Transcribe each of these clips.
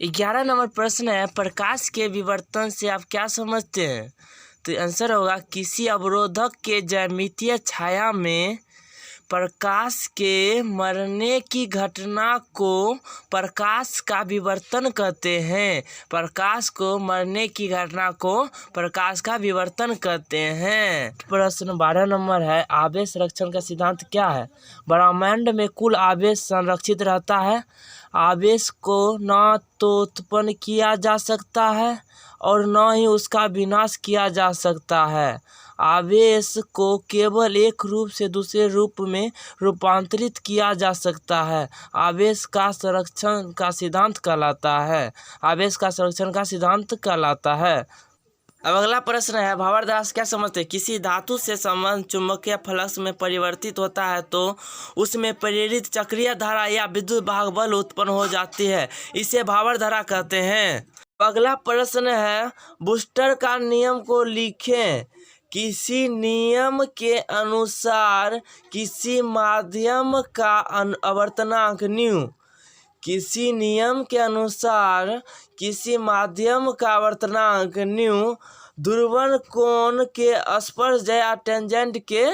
11 number प्रश्न है, प्रकाश के विवर्तन से आप क्या समझते हैं? तो आंसर होगा किसी अवरोधक के ज्यामितीय छाया में प्रकाश के मरने की घटना को प्रकाश का विवर्तन कहते हैं। प्रकाश को मरने की घटना को प्रकाश का विवर्तन कहते हैं। प्रश्न 12 नंबर है, आवेश संरक्षण का सिद्धांत क्या है? ब्रह्मांड में कुल आवेश संरक्षित रहता है। आवेश को न तो उत्पन्न किया जा सकता है और न ही उसका विनाश किया जा सकता है। आवेश को केवल एक रूप से दूसरे रूप में रूपांतरित किया जा सकता है। आवेश का संरक्षण का सिद्धांत कहलाता है। आवेश का संरक्षण का सिद्धांत कहलाता है। अब अगला प्रश्न है, भावार्थ धारा से क्या समझते हैं? किसी धातु से संबंध चुंबकीय फ्लक्स में परिवर्तित होता है तो उसमें प्रेरित चक्रीय धारा या विद्युत वाहक बल उत्पन्न हो जाती है। इसे भावार्थ धारा कहते हैं। अगला प्रश्न है, बूस्टर का नियम को लिखें। किसी नियम के अनुसार किसी माध्यम का आवर्तनांक न्यू। किसी नियम के अनुसार किसी माध्यम का आवर्तनांक न्यू ध्रुवण कोण के स्पर्श या टेंजेंट के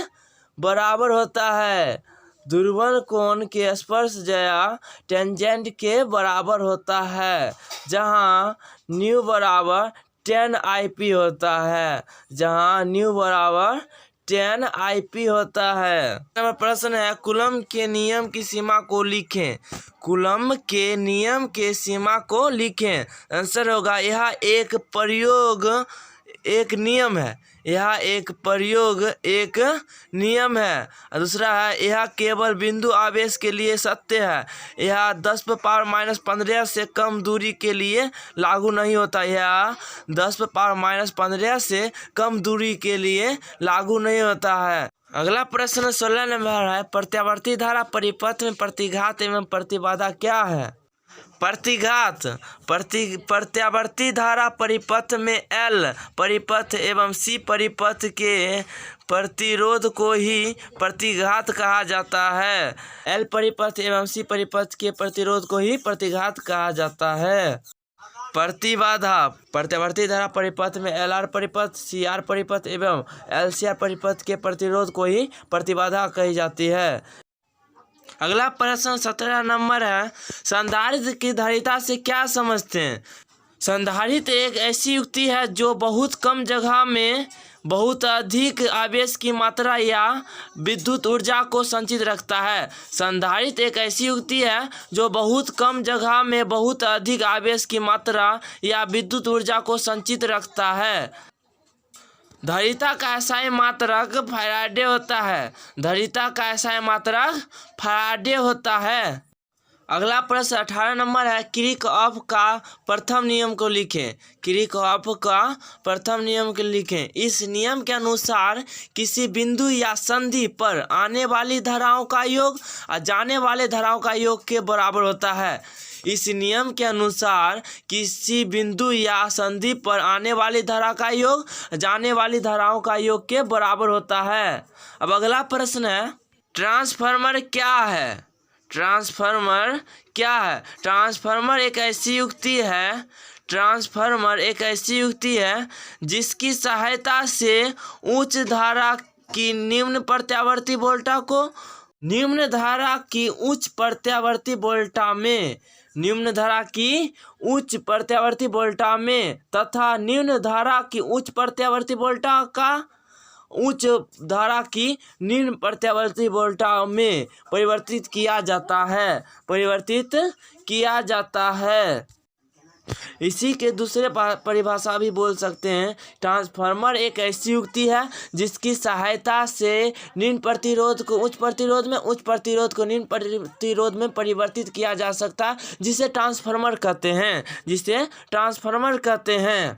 बराबर होता है। ध्रुवण कोण के स्पर्श या टेंजेंट के बराबर होता है, जहाँ न्यू बराबर 10 IP होता है। जहाँ न्यू बराबर 10 IP होता है। नंबर प्रश्न है, कूलम्ब के नियम की सीमा को लिखें। कूलम्ब के नियम के सीमा को लिखें। आंसर होगा यह एक प्रयोग एक नियम है। यह एक प्रयोग एक नियम है। दूसरा है, यह केवल बिंदु आवेश के लिए सत्य है। यह 10⁻⁻15 से कम दूरी के लिए लागू नहीं होता। यह 10⁻⁻15 से कम दूरी के लिए लागू नहीं होता है। अगला प्रश्न 16 नंबर है, प्रत्यावर्ती धारा परिपथ में प्रतिघात एवं प्रतिबाधा क्या है? प्रतिघात प्रत्यावर्ती धारा परिपथ में L परिपथ एवं C परिपथ के प्रतिरोध को ही प्रतिघात कहा जाता है। L परिपथ एवं C परिपथ के प्रतिरोध को ही प्रतिघात कहा जाता है। प्रतिबाधा प्रत्यावर्ती धारा परिपथ में LR परिपथ, CR परिपथ एवं LCR परिपथ के प्रतिरोध को ही प्रतिबाधा कही जाती है। अगला प्रश्न 17 नंबर है, संधारित्र की धारिता से क्या समझते हैं? संधारित्र एक ऐसी युक्ति है जो बहुत कम जगह में बहुत अधिक आवेश की मात्रा या विद्युत ऊर्जा को संचित रखता है। संधारित्र एक ऐसी युक्ति है जो बहुत कम जगह में बहुत अधिक आवेश की मात्रा या विद्युत ऊर्जा को संचित रखता है। धारिता का एसआई मात्रक फैराडे होता है। धारिता का एसआई मात्रक फैराडे होता है। अगला प्रश्न 18 नंबर है, किरचॉफ का प्रथम नियम को लिखें। किरचॉफ का प्रथम नियम को लिखें। इस नियम के अनुसार किसी बिंदु या संधि पर आने वाली धाराओं का योग और जाने वाले धाराओं का योग के बराबर होता है। इस नियम के अनुसार किसी बिंदु या संधि पर आने वाली धारा का योग जाने वाली धाराओं का योग के बराबर होता है। अब अगला प्रश्न है, ट्रांसफार्मर क्या है? ट्रांसफार्मर क्या है? ट्रांसफार्मर एक ऐसी युक्ति है। ट्रांसफार्मर एक ऐसी युक्ति है जिसकी सहायता से उच्च धारा की निम्न प्रत्यावर्ती वोल्टा को निम्न धारा की उच्च प्रत्यावर्ती वोल्टा में निम्न धारा की उच्च प्रत्यावर्ती वोल्टा में तथा निम्न धारा की उच्च प्रत्यावर्ती वोल्टा का उच्च धारा की निम्न प्रत्यावर्ती वोल्टा में परिवर्तित किया जाता है। परिवर्तित किया जाता है। इसी के दूसरे परिभाषा भी बोल सकते हैं, ट्रांसफार्मर एक ऐसी युक्ति है जिसकी सहायता से निम्न प्रतिरोध को उच्च प्रतिरोध में, उच्च प्रतिरोध को निम्न प्रतिरोध में परिवर्तित किया जा सकता है, जिसे ट्रांसफार्मर कहते हैं। जिसे ट्रांसफार्मर कहते हैं।